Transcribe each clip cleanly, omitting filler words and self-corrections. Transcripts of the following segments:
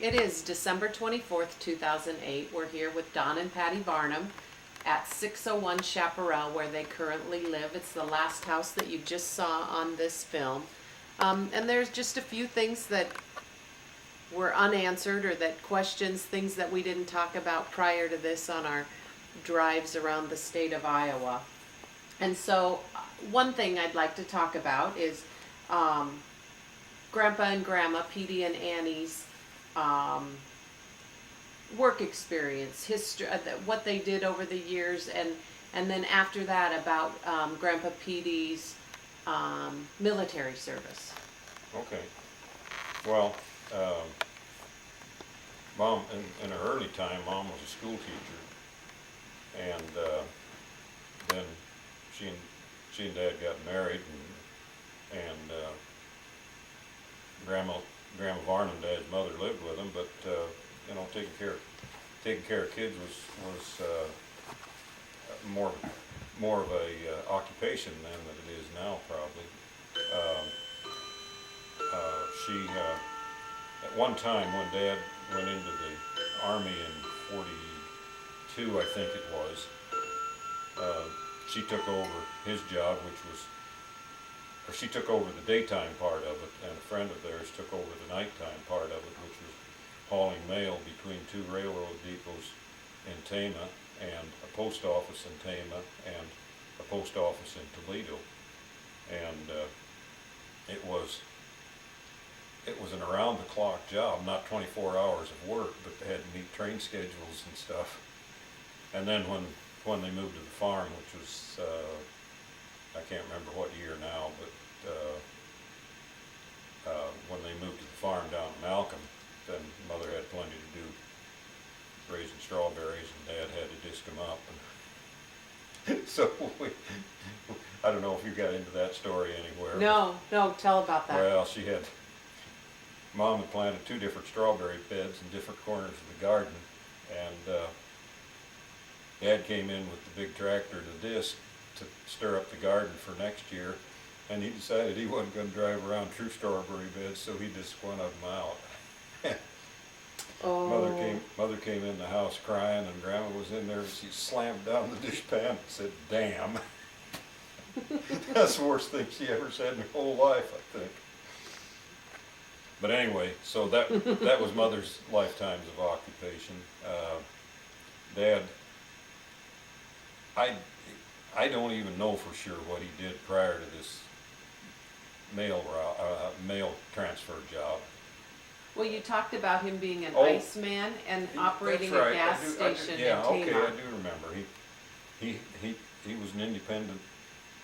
It is December 24th, 2008. We're here with Don and Pattie Varnum at 601 Chaparal, where they currently live. It's the last house that you just saw on this film. And there's just a few things that were unanswered, or that questions, things that we didn't talk about prior to this on our drives around the state of Iowa. And so one thing I'd like to talk about is Grandpa and Grandma, Petey and Annie's work experience, history, what they did over the years, and then after that about Grandpa Petey's military service. Okay. Well, Mom, in her early time, Mom was a school teacher, and then she and Dad got married, and Grandma Varnum, Dad's mother, lived with them, but you know, taking care of kids was more of a occupation then than it is now, probably. She at one time, when Dad went into the Army in '42, I think it was, she took over his job, or she took over the daytime part of it, and a friend of theirs took over the nighttime part of it, which was hauling mail between two railroad depots in Tama, and a post office in Tama, and a post office in Toledo. And it was an around-the-clock job, not 24 hours of work, but they had to meet train schedules and stuff. And then when they moved to the farm, which was, I can't remember what year now, but when they moved to the farm down in Malcolm, then Mother had plenty to do raising strawberries, and Dad had to disc them up. And so I don't know if you got into that story anywhere. No, tell about that. Well, Mom had planted 2 different strawberry beds in different corners of the garden, and Dad came in with the big tractor to disc to stir up the garden for next year, and he decided he wasn't going to drive around true strawberry beds, so he disked one of them out. Oh. Mother came in the house crying, and Grandma was in there, and she slammed down the dishpan and said, "Damn." That's the worst thing she ever said in her whole life, I think. But anyway, so that was Mother's lifetimes of occupation. Dad, I don't even know for sure what he did prior to this mail transfer job. Well, you talked about him being an Oh, iceman and operating That's right. a gas station in Tama. Okay, I do remember. He was an independent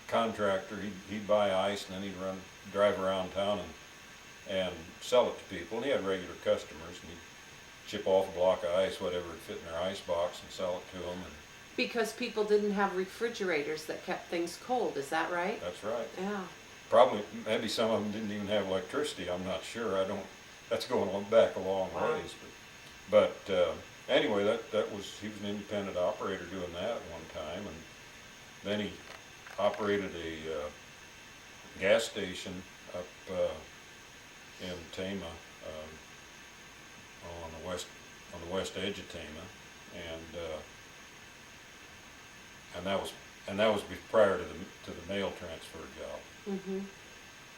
contractor. He'd buy ice, and then he'd drive around town and sell it to people. And he had regular customers, and he'd chip off a block of ice, whatever would fit in their ice box, and sell it to them. And because people didn't have refrigerators that kept things cold, is that right? that's right. Yeah. Probably, maybe some of them didn't even have electricity. I'm not sure. That's going back a long Wow. ways. But anyway, he was an independent operator doing that at one time, and then he operated a gas station up in Tama, on the west edge of Tama, and that was prior to the mail transfer job. Mm-hmm.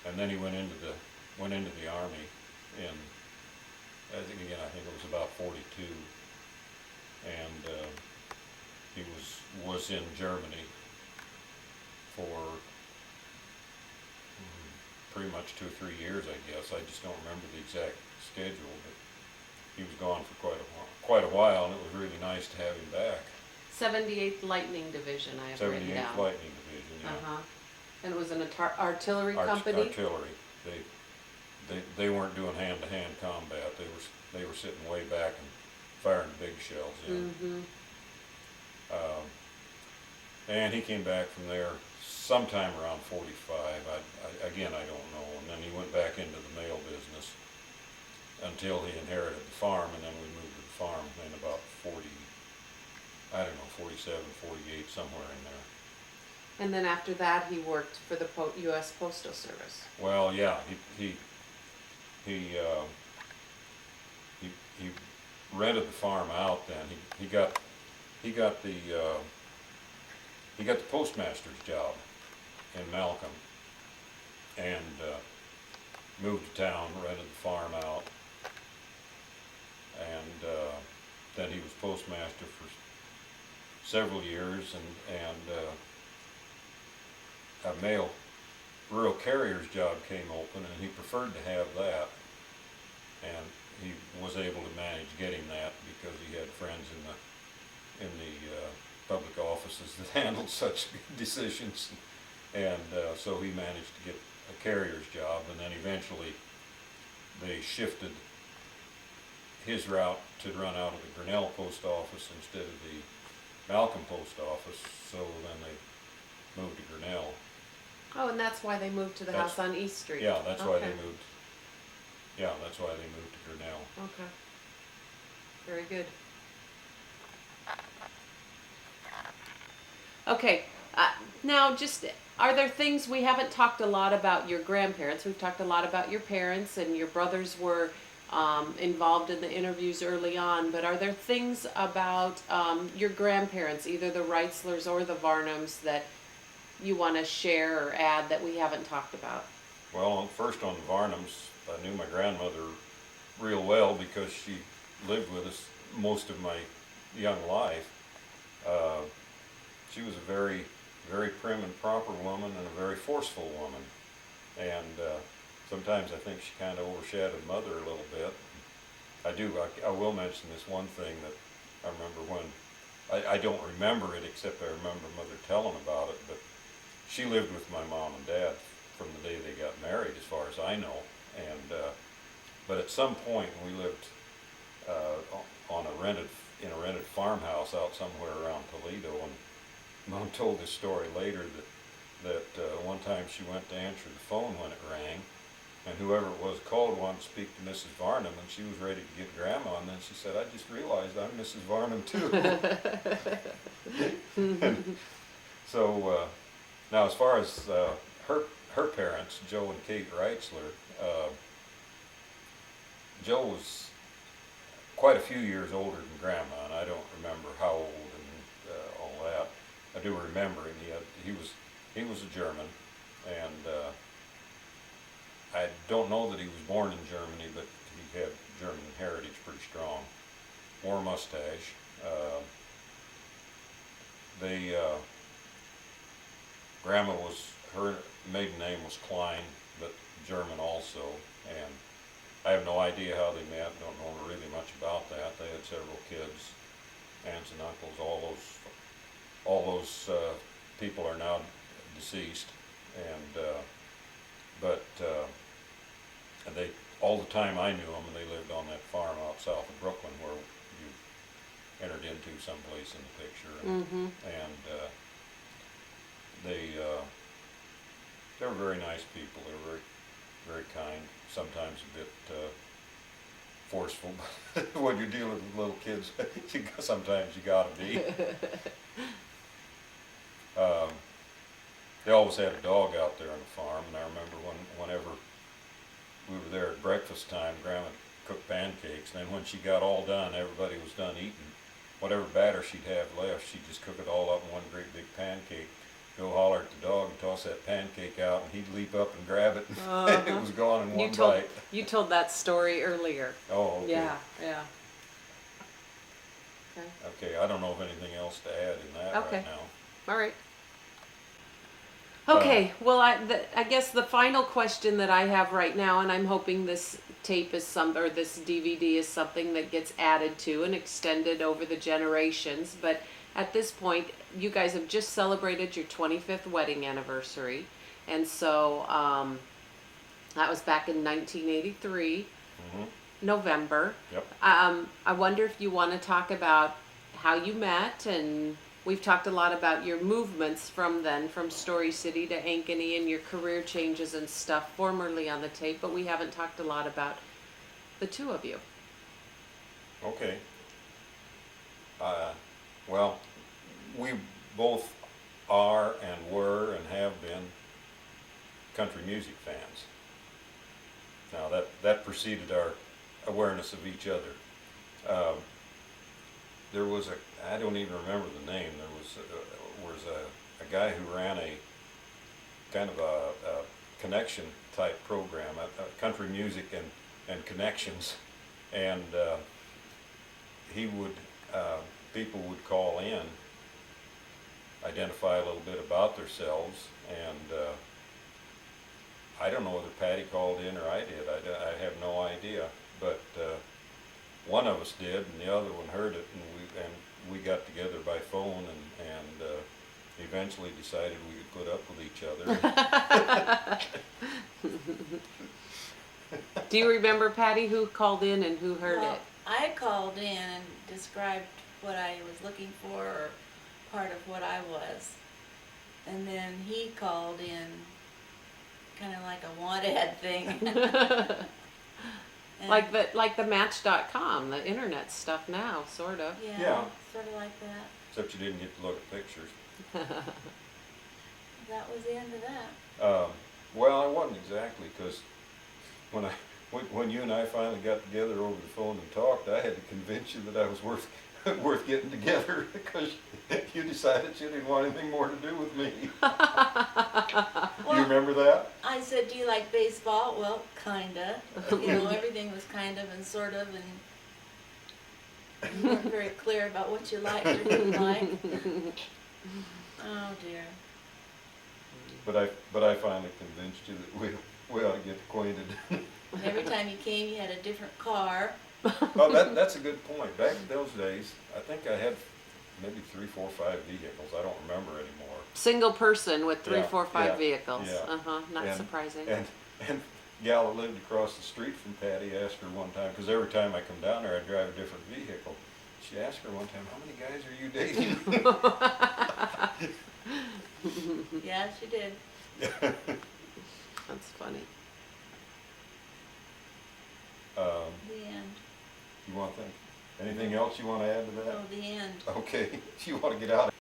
And then he went into the Army in, I think it was about 42, and he was in Germany for pretty much 2 or 3 years, I guess. I just don't remember the exact schedule, but he was gone for quite a while, and it was really nice to have him back. 78th Lightning Division, I have written 78th down. Lightning Division, yeah. Uh-huh. And it was an artillery company? Artillery. They weren't doing hand-to-hand combat. They were sitting way back and firing big shells in. Mm-hmm. And he came back from there sometime around 45. I don't know. And then he went back into the mail business until he inherited the farm, and then we moved to the farm in about 47, 48, somewhere in there. And then after that, he worked for the U.S. Postal Service. Well, yeah, he rented the farm out then. He got the postmaster's job in Malcolm, and moved to town, rented the farm out, and then he was postmaster for several years, and a mail rural carrier's job came open, and he preferred to have that, and he was able to manage getting that because he had friends in the public offices that handled such decisions, and so he managed to get a carrier's job, and then eventually they shifted his route to run out of the Grinnell post office instead of the Malcolm post office, so then they moved to Grinnell. Oh, and that's why they moved to the house on East Street. Yeah, that's why they moved. Yeah, that's why they moved to Grinnell. Okay. Very good. Okay, now just, are there things, we haven't talked a lot about your grandparents, we've talked a lot about your parents, and your brothers were involved in the interviews early on, but are there things about your grandparents, either the Reitzlers or the Varnums, that you want to share or add that we haven't talked about? Well, first on the Varnums, I knew my grandmother real well because she lived with us most of my young life. She was a very, very prim and proper woman, and a very forceful woman. And sometimes I think she kind of overshadowed Mother a little bit. I will mention this one thing that I remember when, I don't remember it except I remember Mother telling about it, but she lived with my mom and dad from the day they got married, as far as I know. And but at some point we lived in a rented farmhouse out somewhere around Toledo, and Mom told this story later that one time she went to answer the phone when it rang, and whoever it was called wanted to speak to Mrs. Varnum, and she was ready to get Grandma, and then she said, "I just realized I'm Mrs. Varnum too." So now, as far as her parents, Joe and Kate Reitzler, Joe was quite a few years older than Grandma, and I don't remember how old and all that. I do remember him. He was a German, and I don't know that he was born in Germany, but he had German heritage pretty strong. Wore a mustache. Grandma her maiden name was Klein, but German also, and I have no idea how they met, don't know really much about that. They had several kids, aunts and uncles, all those people are now deceased, and they, all the time I knew them, and they lived on that farm out south of Brooklyn where you entered into someplace in the picture, and they were very nice people. They were very, very kind, sometimes a bit forceful, but when you're dealing with little kids, sometimes you gotta be. They always had a dog out there on the farm, and I remember whenever we were there at breakfast time, Grandma cooked pancakes, and then when she got all done, everybody was done eating, whatever batter she'd have left, she'd just cook it all up in one great big pancake, go holler at the dog and toss that pancake out, and he'd leap up and grab it, and it was gone in one bite. You told that story earlier. Oh, okay. Yeah. Okay, I don't know of anything else to add in that right now. All right. Okay, well, I guess the final question that I have right now, and I'm hoping this tape is this DVD is something that gets added to and extended over the generations, but at this point, you guys have just celebrated your 25th wedding anniversary, and so that was back in 1983, November. Yep. I wonder if you want to talk about how you met, and we've talked a lot about your movements from then, from Story City to Ankeny, and your career changes and stuff formerly on the tape, but we haven't talked a lot about the two of you. Okay. Well, we both are and were and have been country music fans. Now that preceded our awareness of each other. There was I don't even remember the name, there was a guy who ran a kind of a connection type program, country music and connections, and he would, people would call in, identify a little bit about themselves, and I don't know whether Patty called in or I did, I have no idea, but one of us did and the other one heard it, and we got together by phone and eventually decided we could put up with each other. Do you remember, Patty, who called in and who heard Well, it? I called in and described what I was looking for, or part of what I was. And then he called in kind of like a want ad thing. And Like the Match.com, the internet stuff now, sort of. yeah, Yeah. sort of like that. Except you didn't get to look at pictures. That was the end of that. Well, I wasn't exactly, because when you and I finally got together over the phone and talked, I had to convince you that I was worth getting together, because you decided you didn't want anything more to do with me. You remember that? I said, do you like baseball? Well, kinda. You know, everything was kind of and sort of, and you weren't very clear about what you liked or didn't like. Oh dear. But I finally convinced you that we ought to get acquainted. And every time you came, you had a different car. Oh, that's a good point. Back in those days, I think I had maybe 3, 4, 5 vehicles. I don't remember anymore. Single person with 3, Yeah, 4, 5 yeah, vehicles. yeah. Not And- surprising. And gal that lived across the street from Patty asked her one time, because every time I come down there, I drive a different vehicle. She asked her one time, "How many guys are you dating?" Yeah, she did. That's funny. The end. You want to think? Anything else you want to add to that? Oh, the end. Okay, you want to get out